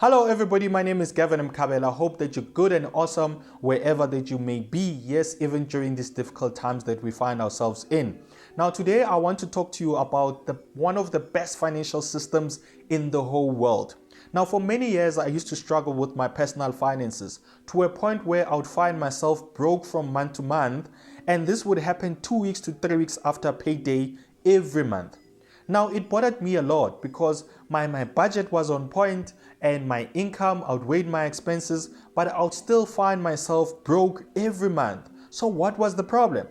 Hello everybody, my name is Gavin. I hope that you're good and awesome wherever that you may be. Yes, even during these difficult times that we find ourselves in. Now today I want to talk to you about one of the best financial systems in the whole world. Now for many years I used to struggle with my personal finances to a point where I would find myself broke from month to month, and this would happen 2 weeks to 3 weeks after payday every month. Now it bothered me a lot because my budget was on point and my income outweighed my expenses, but I would still find myself broke every month. So what was the problem?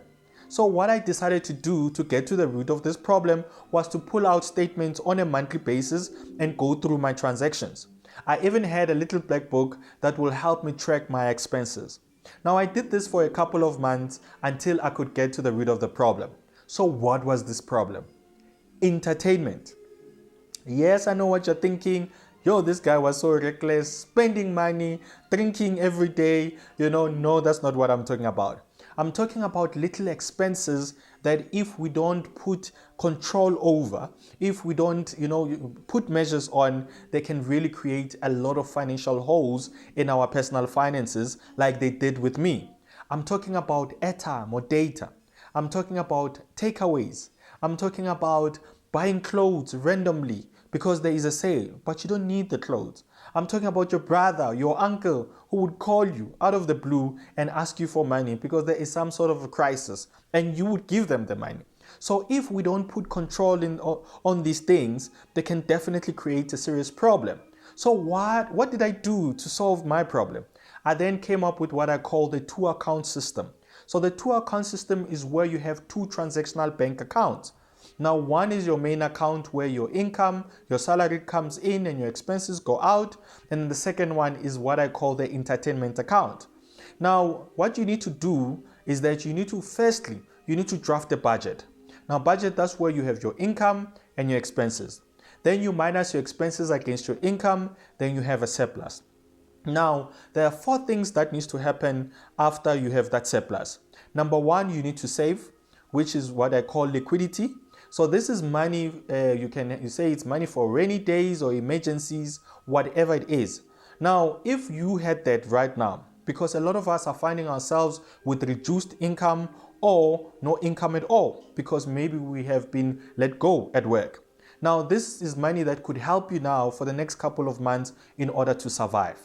So what I decided to do to get to the root of this problem was to pull out statements on a monthly basis and go through my transactions. I even had a little black book that will help me track my expenses. Now I did this for a couple of months until I could get to the root of the problem. So what was this problem? Entertainment. Yes, I know what you're thinking. Yo, this guy was so reckless, spending money, drinking every day. No, that's not what I'm talking about. I'm talking about little expenses that if we don't put control over, if we don't, put measures on, they can really create a lot of financial holes in our personal finances like they did with me. I'm talking about airtime or data. I'm talking about takeaways. I'm talking about buying clothes randomly because there is a sale, but you don't need the clothes. I'm talking about your brother, your uncle, who would call you out of the blue and ask you for money because there is some sort of a crisis, and you would give them the money. So if we don't put control on these things, they can definitely create a serious problem. So what did I do to solve my problem? I then came up with what I call the two-account system. So the two-account system is where you have two transactional bank accounts. Now, one is your main account where your income, your salary comes in and your expenses go out. And the second one is what I call the entertainment account. Now, what you need to do is that you need to draft a budget. Now, budget, that's where you have your income and your expenses. Then you minus your expenses against your income, then you have a surplus. Now, there are 4 things that needs to happen after you have that surplus. Number 1, you need to save, which is what I call liquidity. So this is money, you say it's money for rainy days or emergencies, whatever it is. Now, if you had that right now, because a lot of us are finding ourselves with reduced income or no income at all, because maybe we have been let go at work. Now, this is money that could help you now for the next couple of months in order to survive.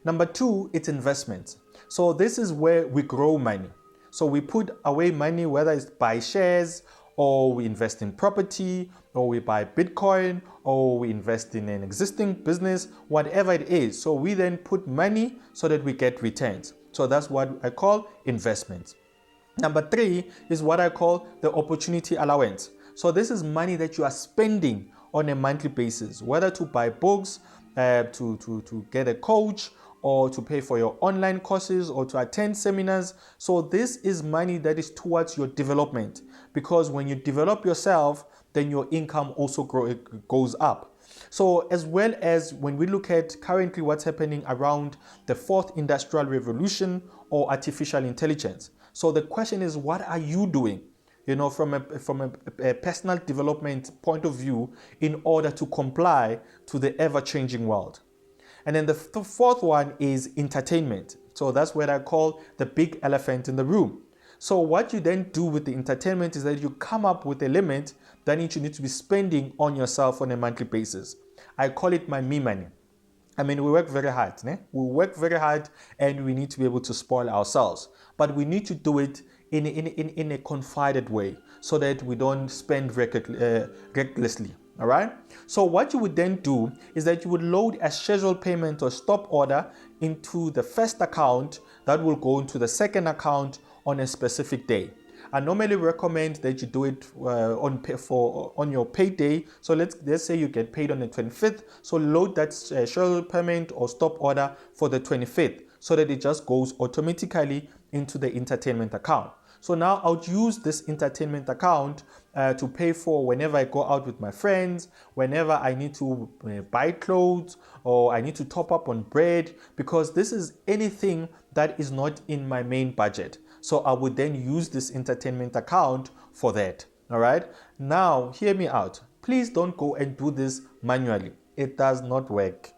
Number 2, it's investments. So this is where we grow money. So we put away money, whether it's buy shares, or we invest in property, or we buy Bitcoin, or we invest in an existing business, whatever it is. So we then put money so that we get returns. So that's what I call investments. Number 3 is what I call the opportunity allowance. So this is money that you are spending on a monthly basis, whether to buy books, to get a coach, or to pay for your online courses or to attend seminars. So this is money that is towards your development, because when you develop yourself, then your income also goes up. So as well as when we look at currently what's happening around the 4th industrial revolution or artificial intelligence. So the question is, what are you doing? From a personal development point of view in order to comply to the ever-changing world. And then the 4th one is entertainment. So that's what I call the big elephant in the room. So what you then do with the entertainment is that you come up with a limit that you need to be spending on yourself on a monthly basis. I call it my me money. I mean, we work very hard. We work very hard and we need to be able to spoil ourselves. But we need to do it in a confided way so that we don't spend recklessly. All right. So what you would then do is that you would load a scheduled payment or stop order into the first account that will go into the second account on a specific day. I normally recommend that you do it on your payday. So let's say you get paid on the 25th. So load that scheduled payment or stop order for the 25th so that it just goes automatically into the entertainment account. So now I would use this entertainment account to pay for whenever I go out with my friends, whenever I need to buy clothes or I need to top up on bread, because this is anything that is not in my main budget. So I would then use this entertainment account for that. All right. Now, hear me out. Please don't go and do this manually. It does not work.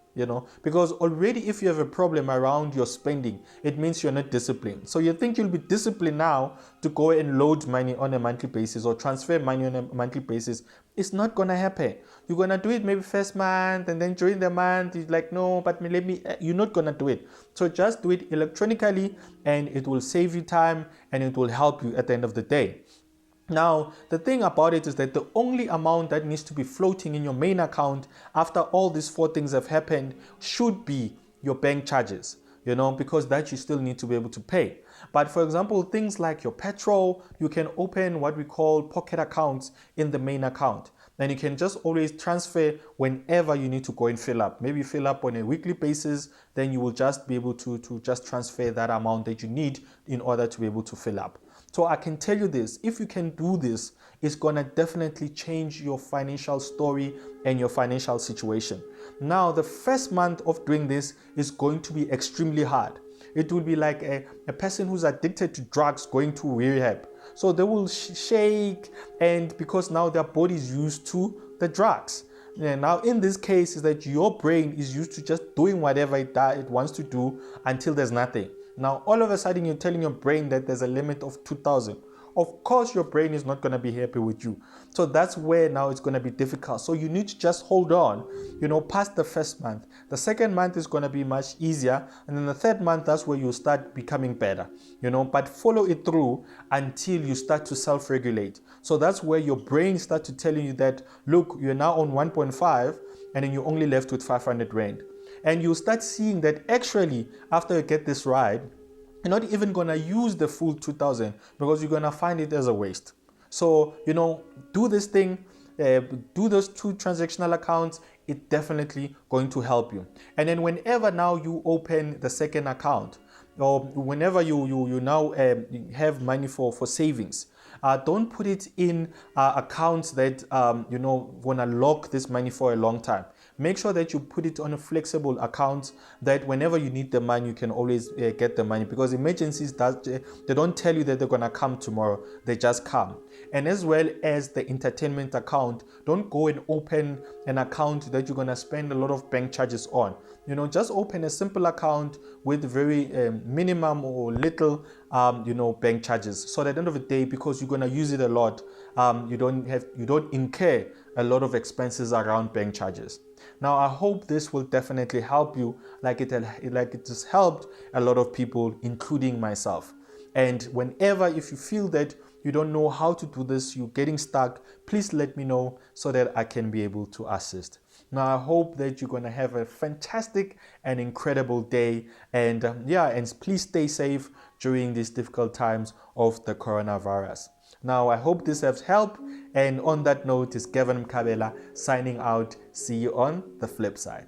because already if you have a problem around your spending, it means you're not disciplined. So you think you'll be disciplined now to go and load money on a monthly basis or transfer money on a monthly basis. It's not gonna happen. You're gonna do it maybe first month, and then during the month it's like, no, but you're not gonna do it. So just do it electronically, and it will save you time and it will help you at the end of the day. Now, the thing about it is that the only amount that needs to be floating in your main account after all these 4 things have happened should be your bank charges, because that you still need to be able to pay. But for example, things like your petrol, you can open what we call pocket accounts in the main account. Then you can just always transfer whenever you need to go and fill up. Maybe fill up on a weekly basis, then you will just be able to just transfer that amount that you need in order to be able to fill up. So I can tell you this, if you can do this, it's gonna definitely change your financial story and your financial situation. Now, the first month of doing this is going to be extremely hard. It will be like a person who's addicted to drugs going to rehab. So they will shake, and because now their body is used to the drugs. And now in this case is that your brain is used to just doing whatever it wants to do until there's nothing. Now all of a sudden you're telling your brain that there's a limit of 2,000. Of course your brain is not going to be happy with you. So that's where now it's going to be difficult. So you need to just hold on, past the first month. The second month is going to be much easier. And then the third month, that's where you start becoming better, but follow it through until you start to self-regulate. So that's where your brain starts to telling you that, look, you're now on 1.5 and then you're only left with 500 Rand. And you start seeing that actually after you get this right, you're not even going to use the full 2,000 because you're going to find it as a waste. So, do this thing, do those 2 transactional accounts. It's definitely going to help you. And then whenever now you open the second account, or whenever you now have money for savings, don't put it in accounts that gonna lock this money for a long time. Make sure that you put it on a flexible account that whenever you need the money, you can always get the money, because emergencies, they don't tell you that they're gonna come tomorrow, they just come. And as well as the entertainment account, don't go and open an account that you're gonna spend a lot of bank charges on. Just open a simple account with very minimum or little bank charges. So at the end of the day, because you're gonna use it a lot, you don't incur a lot of expenses around bank charges. Now, I hope this will definitely help you, like it has helped a lot of people, including myself. And if you feel that you don't know how to do this, you're getting stuck, please let me know so that I can be able to assist. Now, I hope that you're going to have a fantastic and incredible day. And and please stay safe during these difficult times of the coronavirus. Now, I hope this has helped. And on that note, is Gavin signing out. See you on the flip side.